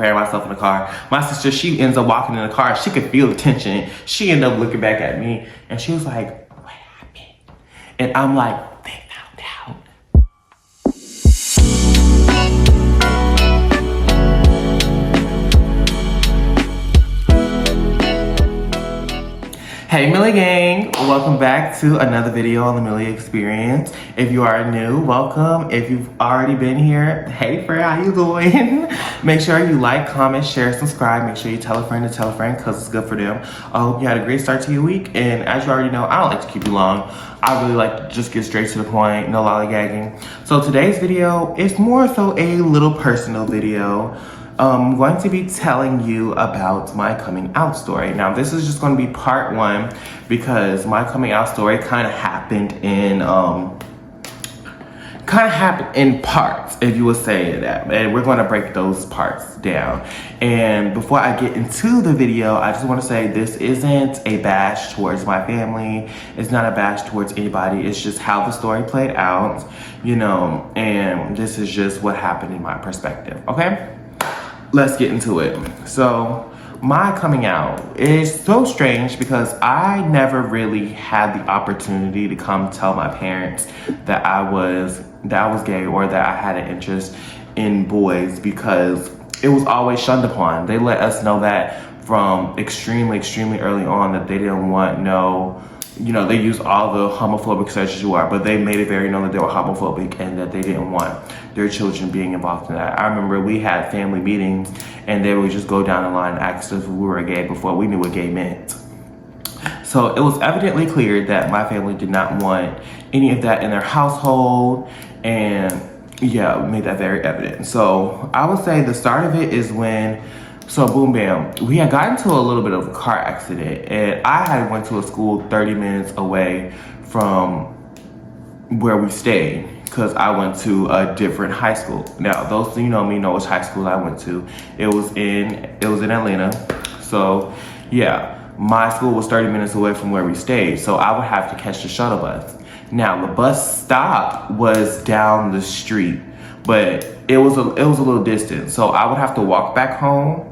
preparing myself in the car. My sister, she ends up walking in the car. She could feel the tension. She ended up looking back at me and she was like, what happened? And I'm like, they found out. Hey Millie gang, welcome back to another video on the Millie Experience. If you are new, welcome. If you've already been here, hey friend, how you doing? Make sure you like, comment, share, subscribe. Make sure you tell a friend to tell a friend because it's good for them. I hope you had a great start to your week. And as you already know, I don't like to keep you long. I really like to just get straight to the point, no lollygagging. So today's video is more so a little personal video. I'm going to be telling you about my coming out story. Now, this is just going to be part one because my coming out story kind of happened in parts, if you would say that. And we're going to break those parts down. And before I get into the video, I just want to say this isn't a bash towards my family. It's not a bash towards anybody. It's just how the story played out, you know, and this is just what happened in my perspective, okay? Let's get into it. So my coming out is so strange because I never really had the opportunity to come tell my parents that I was gay or that I had an interest in boys because it was always shunned upon. They let us know that from extremely early on that they didn't want you know, they use all the homophobic such as you are, but they made it very known that they were homophobic and that they didn't want their children being involved in that. I remember we had family meetings and they would just go down the line and ask us if we were gay before we knew what gay meant. So it was evidently clear that my family did not want any of that in their household, and yeah, made that very evident. So I would say the start of it is when, so boom bam, we had gotten into a little bit of a car accident and I had went to a school 30 minutes away from where we stayed because I went to a different high school. Now, those who know me know which high school I went to. It was in Atlanta. So yeah, my school was 30 minutes away from where we stayed. So I would have to catch the shuttle bus. Now the bus stop was down the street, but it was a little distance. So I would have to walk back home.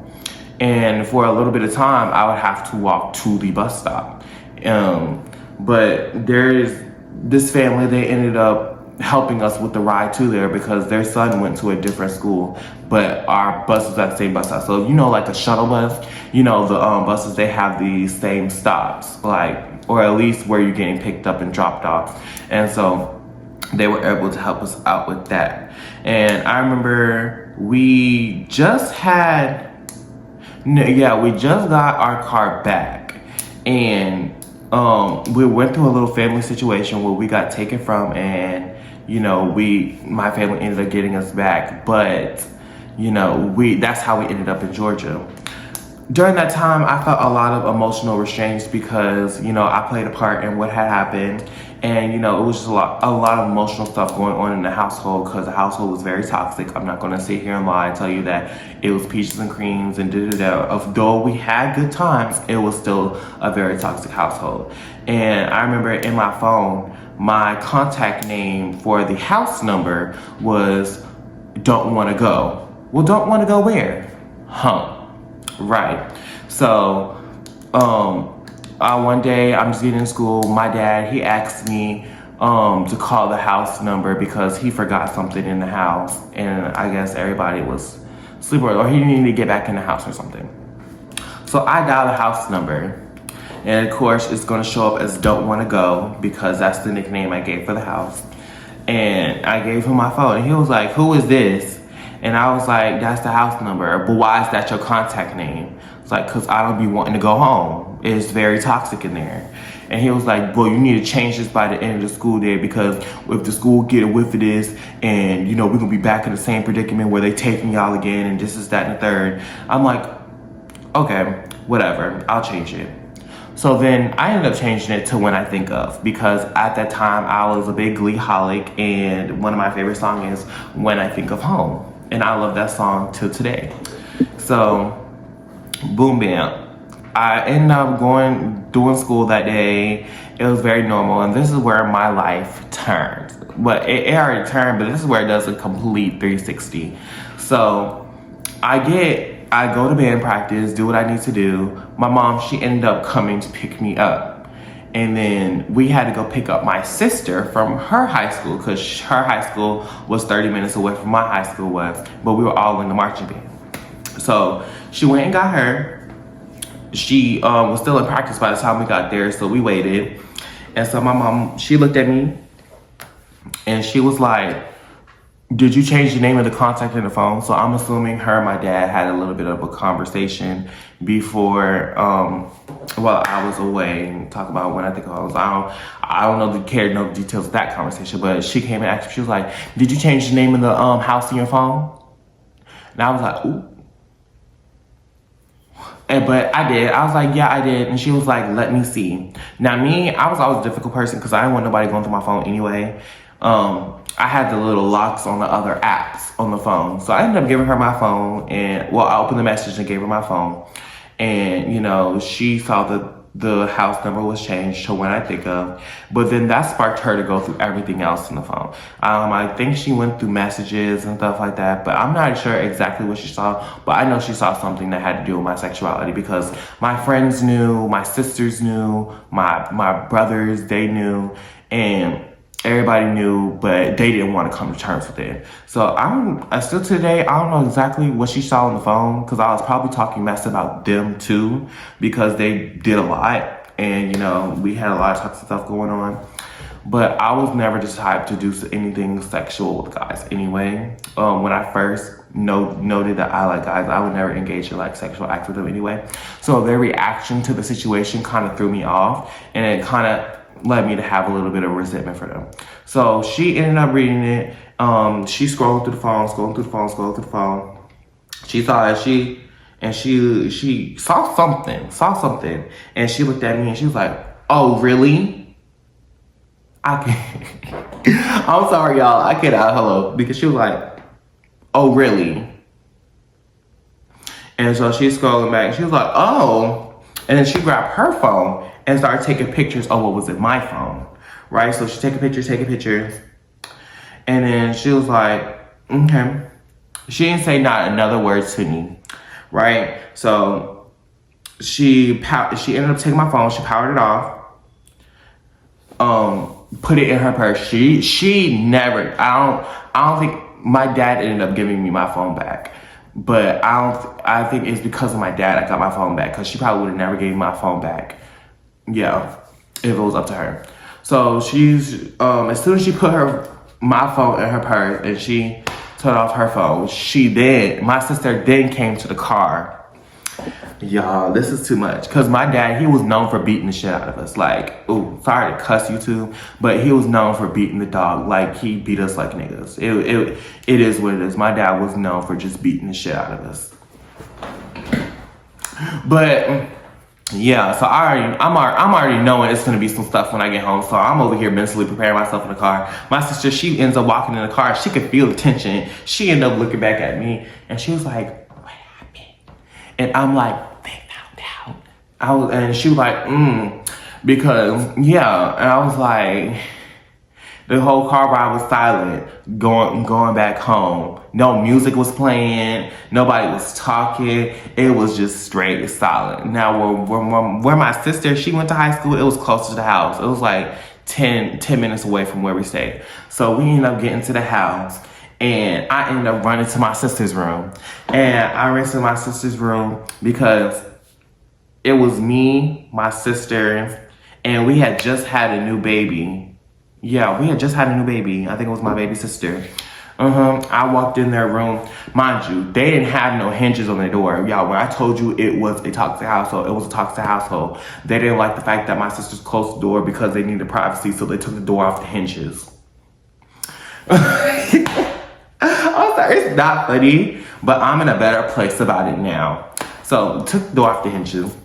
And for a little bit of time, I would have to walk to the bus stop. But there's this family, they ended up helping us with the ride to there because their son went to a different school, but our bus was at the same bus stop. So, you know, like a shuttle bus, you know, the buses, they have the same stops, like, or at least where you're getting picked up and dropped off. And so they were able to help us out with that. And I remember we just got our car back, and we went through a little family situation where we got taken from, and you know, my family ended up getting us back, but you know, that's how we ended up in Georgia. During that time, I felt a lot of emotional restraints because, you know, I played a part in what had happened. And, you know, it was just a lot of emotional stuff going on in the household because the household was very toxic. I'm not going to sit here and lie and tell you that it was peaches and creams and Although we had good times, it was still a very toxic household. And I remember in my phone, my contact name for the house number was Don't Want to Go. Well, don't want to go where? Right. So, one day I'm just getting in school. My dad, he asked me to call the house number because he forgot something in the house, and I guess everybody was sleeping or he needed to get back in the house or something. So I dialed the house number, and of course it's going to show up as Don't Want to Go because that's the nickname I gave for the house. And I gave him my phone, and he was like, "Who is this?" And I was like, "That's the house number, but why is that your contact name?" It's like, "Cause I don't be wanting to go home. It's very toxic in there." And he was like, "Well, you need to change this by the end of the school day because if the school get a whiff of this and, you know, we're gonna be back in the same predicament where they taking y'all again and this is that and the third." I'm like, okay, whatever, I'll change it. So then I ended up changing it to When I Think Of because at that time I was a big Glee-holic and one of my favorite songs is When I Think of Home. And I love that song till today. So, boom bam. I ended up doing school that day. It was very normal, and this is where my life turned. But it already turned, but this is where it does a complete 360. So, I get I go to band practice, do what I need to do. My mom, she ended up coming to pick me up. And then we had to go pick up my sister from her high school because her high school was 30 minutes away from my high school was, but we were all in the marching band. So she went and got her. She was still in practice by the time we got there, so we waited. And so my mom, she looked at me and she was like, did you change the name of the contact in the phone? So I'm assuming her and my dad had a little bit of a conversation before, while I was away, and talk about when I think I was, I don't know the details of that conversation, but she came and asked me, she was like, did you change the name of the house in your phone? And I was like, ooh. But I did. I was like, yeah, I did. And she was like, let me see. Now me, I was always a difficult person because I didn't want nobody going through my phone anyway. I had the little locks on the other apps on the phone. So I ended up giving her my phone and, well, I opened the message and gave her my phone. And, you know, she saw the house number was changed to When I Think Of. But then that sparked her to go through everything else in the phone. I think she went through messages and stuff like that, but I'm not sure exactly what she saw. But I know she saw something that had to do with my sexuality because my friends knew, my sisters knew, my brothers, they knew, and everybody knew, but they didn't want to come to terms with it. So I still today, I don't know exactly what she saw on the phone because I was probably talking mess about them too because they did a lot and, you know, we had a lot of toxic stuff going on. But I was never the type to do anything sexual with guys anyway. When I first noted that I like guys, I would never engage in like sexual acts with them anyway. So their reaction to the situation kind of threw me off and it kind of led me to have a little bit of resentment for them. So she ended up reading it. She scrolled through the phone. She saw it. She saw something. And she looked at me and she was like, oh, really? I can't. I'm sorry, y'all. I can't hello. Because she was like, oh, really? And so she's scrolling back. She was like, oh. And then she grabbed her phone and started taking pictures of what was in my phone, right? So she taking pictures. And then she was like, okay. She didn't say not another word to me, right? So she ended up taking my phone. She powered it off, put it in her purse. She never, I don't think my dad ended up giving me my phone back. But I think it's because of my dad I got my phone back because she probably would have never gave me my phone back. Yeah, if it was up to her. So she's, as soon as she put my phone in her purse and she turned off her phone, my sister then came to the car. Y'all, this is too much. Because my dad, he was known for beating the shit out of us. Like, ooh, sorry to cuss you too, but he was known for beating the dog. Like, he beat us like niggas. It is what it is. My dad was known for just beating the shit out of us. But yeah, so I'm already knowing it's gonna be some stuff when I get home. So I'm over here mentally preparing myself in the car. My sister, she ends up walking in the car. She could feel the tension. She ended up looking back at me and she was like, what happened? And I'm like, they found out. And she was like, because yeah. And I was like, the whole car ride was silent, going back home. No music was playing. Nobody was talking. It was just straight silent. Now, where my sister, she went to high school, it was close to the house. It was like 10 minutes away from where we stayed. So we ended up getting to the house. And I ended up running to my sister's room. And I ran to my sister's room because it was me, my sister, and we had just had a new baby. Yeah, we had just had a new baby. I think it was my baby sister. I walked in their room. Mind you, they didn't have no hinges on their door. Y'all, when I told you it was a toxic household, it was a toxic household. They didn't like the fact that my sisters closed the door because they needed privacy, so they took the door off the hinges. I'm sorry, it's not funny, but I'm in a better place about it now. So, took the door off the hinges.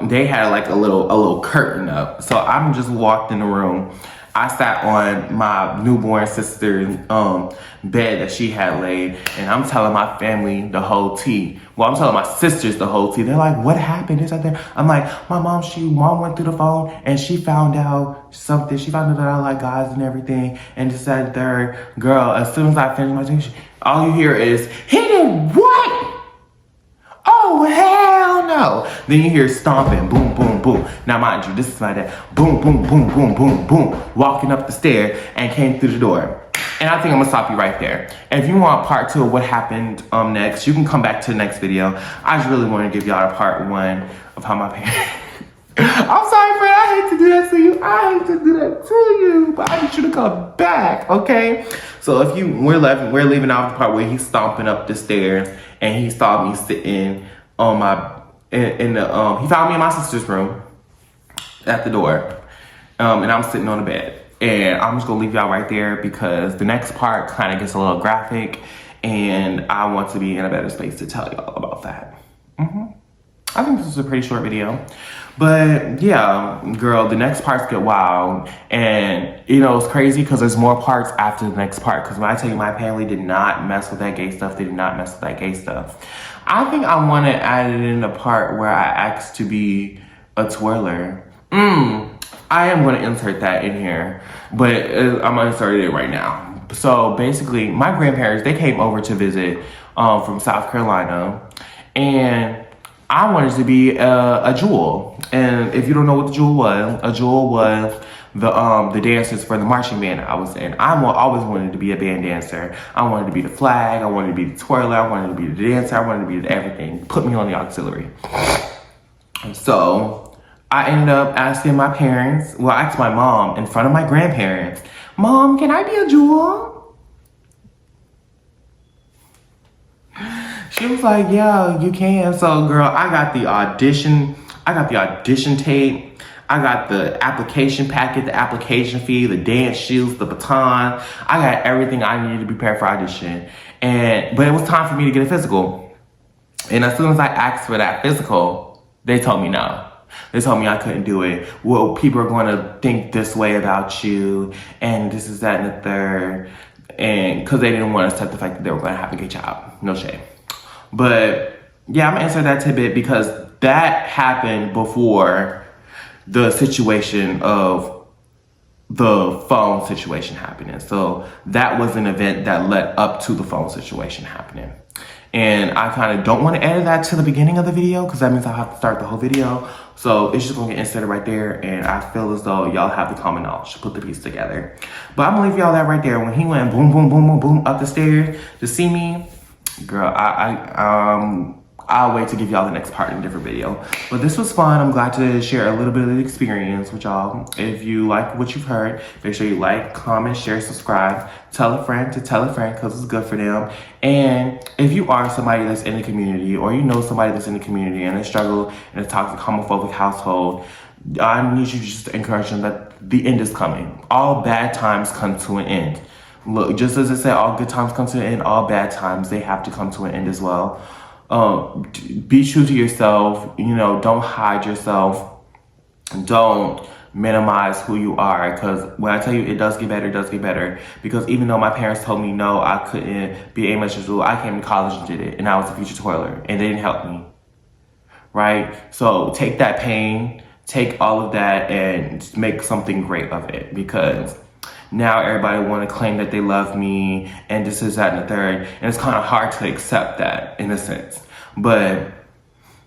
They had like a little curtain up. So I'm just walked in the room. I sat on my newborn sister's bed that she had laid, and I'm telling my family the whole tea. Well, I'm telling my sisters the whole tea. They're like, what happened? This, that. I'm like, my mom went through the phone and she found out something. She found out that I like guys and everything, and decided third. Girl, as soon as I finished my thing, all you hear is, he did what? Then you hear stomping, boom, boom, boom. Now mind you, this is my dad, boom, boom, boom, boom, boom, boom, walking up the stair and came through the door. And I think I'm gonna stop you right there. If you want part 2 of what happened next, you can come back to the next video. I just really want to give y'all a part 1 of how my parents... I'm sorry, friend, I hate to do that to you. I hate to do that to you, but I need you to come back, okay? So if we're leaving out the part where he's stomping up the stairs and he saw me sitting on he found me in my sister's room at the door, and I'm sitting on the bed. And I'm just gonna leave y'all right there because the next part kind of gets a little graphic and I want to be in a better space to tell y'all about that. I think this is a pretty short video, but yeah, girl, the next parts get wild. And you know, it's crazy because there's more parts after the next part. Because when I tell you my family did not mess with that gay stuff, they did not mess with that gay stuff. I think I want to add it in the part where I asked to be a twirler. I am going to insert that in here, but I'm going to insert it right now. So basically, my grandparents, they came over to visit from South Carolina, and I wanted to be a jewel. And if you don't know what the jewel was, a jewel was the dancers for the marching band I was in. I always wanted to be a band dancer. I wanted to be the flag. I wanted to be the twirler. I wanted to be the dancer. I wanted to be the everything. Put me on the auxiliary. So I ended up asking my parents, well, I asked my mom in front of my grandparents, Mom, can I be a jewel? She was like, yeah, you can. So girl, I got the audition tape. I got the application packet, the application fee, the dance shoes, the baton. I got everything I needed to prepare for audition. But it was time for me to get a physical. And as soon as I asked for that physical, they told me no. They told me I couldn't do it. Well, people are going to think this way about you, and this is that and the third. And because they didn't want to accept the fact that they were going to have a gay child. No shame. But yeah, I'm going to answer that tidbit because that happened before the situation of the phone situation happening. So that was an event that led up to the phone situation happening. And I kind of don't want to edit that to the beginning of the video because that means I'll have to start the whole video. So it's just going to get inserted right there. And I feel as though y'all have the common knowledge to put the piece together. But I'm going to leave y'all that right there. When he went boom, boom, boom, boom, boom up the stairs to see me, girl, I'll wait to give y'all the next part in a different video. But this was fun. I'm glad to share a little bit of the experience with y'all. If you like what you've heard, make sure you like, comment, share, subscribe. Tell a friend to tell a friend because it's good for them. And if you are somebody that's in the community or you know somebody that's in the community and they struggle in a toxic homophobic household, I need you to just encourage them that the end is coming. All bad times come to an end. Look, just as I said, all good times come to an end, all bad times, they have to come to an end as well. Be true to yourself, you know, don't hide yourself, don't minimize who you are, because when I tell you it does get better, it does get better. Because even though my parents told me no, I couldn't be a menstrual, I came to college and did it, and I was a future twirler, and they didn't help me, right? So take that pain, take all of that, and make something great of it, because now everybody want to claim that they love me and this is that and the third, and it's kind of hard to accept that in a sense. But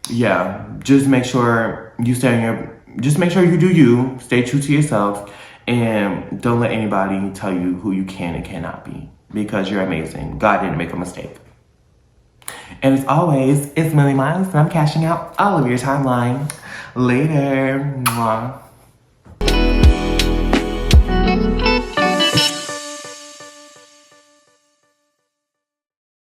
yeah, just make sure you just make sure you do you, stay true to yourself, and don't let anybody tell you who you can and cannot be, because you're amazing. God didn't make a mistake. And as always, it's Millie Miles, and I'm cashing out all of your timeline. Later. Mwah.